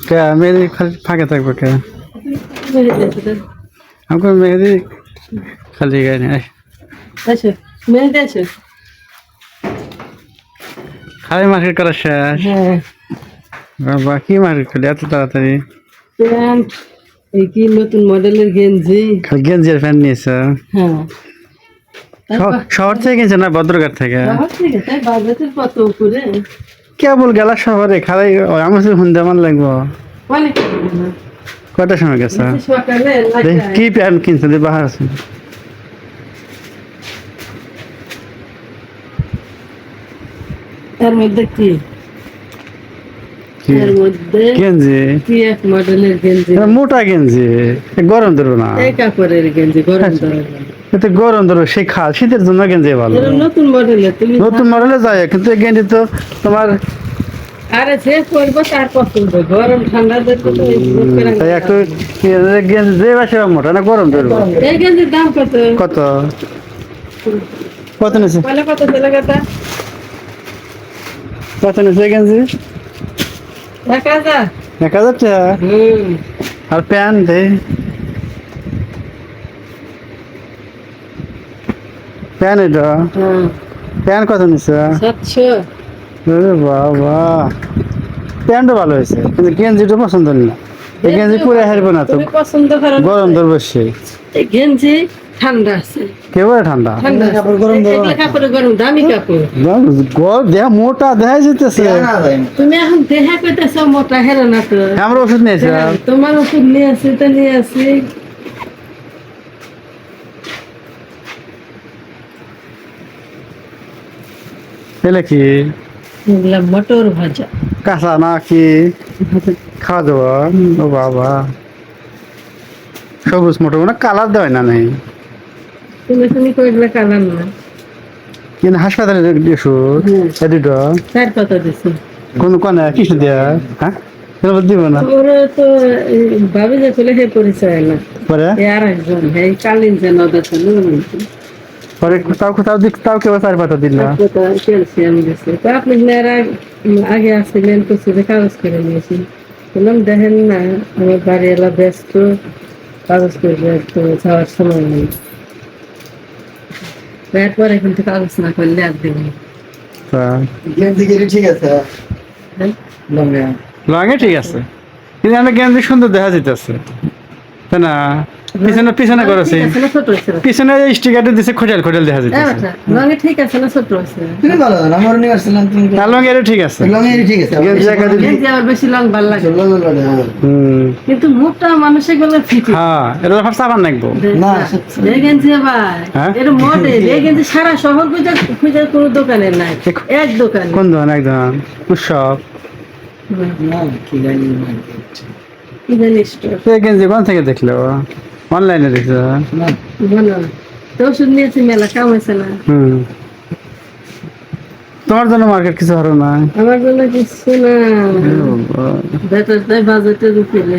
কে মেহেদি খালি ফাঁকে থাকবে কে আমাকে মেহেদি খালি গায়ে নেই আচ্ছা মেহেদি আছে খালি মার্কেট করা শেষ হ্যাঁ বাবা কি মার্কেট করলি এত তাড়াতাড়ি প্যান্ট এই কি নতুন মডেলের গেঞ্জি খালি গেঞ্জি আর প্যান্ট নিয়েছ হ্যাঁ শহর থেকে কিনছে না ভদ্রঘাট থেকে ঠিক আছে বাজারের কত উপরে কেবল গেলা শহরে খালি আমার সাথে হুন্দে আমার লাগবো অনেক কয়টার সময় গেছে সকালে কি প্যান্ট কিনছে দিয়ে বাহার আছে এর মধ্যে কি এর মধ্যে গেঞ্জি কি এক মডেলের গেঞ্জি মোটা গেঞ্জি গরম ধরবে না এই কাপড়ের গেঞ্জি গরম ধরে এতে গরম ধরবে সেই খাল শীতের জন্য গেঞ্জি ভালো নতুন মডেলের তুমি নতুন মডেলে যায় কিন্তু এই গেঞ্জি তো তোমার আরে যে করবো তার পছন্দ গরম ঠান্ডা দেখতে তো তাই একটু গেঞ্জি যে বাসে মোটা না গরম ধরবে এই গেঞ্জির দাম কত কত কত নিছে বলে কত ছেলে কথা কত নিছে গেঞ্জি 1000 1000 টাকা আর প্যান্ট দে প্যান্ট এটা প্যান্ট কত নিছে 700 আরে বাবা প্যান্টও ভালো হয়েছে কিন্তু গেঞ্জিটা পছন্দ না এই গেঞ্জি পরে হারবে না তো তুমি পছন্দ করো গরম ধরবে সে এই গেঞ্জি ঠান্ডা আছে কেবল ঠান্ডা ঠান্ডা কাপড় গরম ধরো কাপড় গরম দামি কাপড় দেহ মোটা দেখা যেতেছে তুমি এখন দেহা কইতেছো মোটা হেরে না তো আমরা ওষুধ নিয়েছি তোমার ওষুধ নিয়ে আসি তো নিয়ে আসি এলে কি এগুলা মটর ভাজা কাঁচা না কি খাওয়া দাওয়া ও বাবা সবুজ মোটর মানে কালার দেওয়া না নেই তুমি কইলে কালার না কিন্তু হাসপাতালে ওষুধ দুটো তার কত দিছি কোন কোন কৃষ্ণ দেয়া হ্যাঁ দিব না ওরা তো ভাবি যে চলে হে পরিচয় না পরে আর একজন এই কালিন যে নদাছে পরে তাও কেউ 4 পাতা দিল না ক্যালসিয়াম দিছে তো আপনি আগে আসছিলেন তো শুধু কাগজ করে নিয়েছি বললাম দেখেন না আমার বাড়ি এলা ব্যস্ত কাগজ করবে তো যাওয়ার সময় নেই তারপরে কিন্তু কাগজ না করলে আর দেবেন ঠিক আছে লঙ্গে ঠিক আছে কিন্তু আমরা গেঞ্জি সুন্দর দেখা যেতেছে তাই না পিছনে পিছনে করেছে পিছনে স্টিকারটা দিছে খোঁজাল খোঁজাল দেখা যেতেছে লঙ্গে ঠিক আছে না ছোট আছে তুমি ভালো না আমার নিয়ে আসছিলাম তুমি না লঙ্গে এটা ঠিক আছে লঙ্গে ঠিক আছে গেঞ্জি একা দিলি গেঞ্জি আমার বেশি লং ভালো লাগে কিন্তু মোটা মানুষের গুলো ফিট হ্যাঁ এটা সব সাবান লাগবো না এই গেঞ্জি ভাই হ্যাঁ? এটা মডেল এই গেঞ্জি সারা শহর খুঁজে কোনো দোকানে নাই এক দোকানে কোন দোকান একদম উৎসব না কি জানি কি জানিস তো এই গেঞ্জি কোন থেকে দেখলো অনলাইনে দেখছো না বলো তো ওষুধ নিয়েছি মেলা কাম হয়েছে না তোমার জন্য মার্কেট কিছু হলো না আমার জন্য কিছু না বেটার তাই বাজেটের উপরে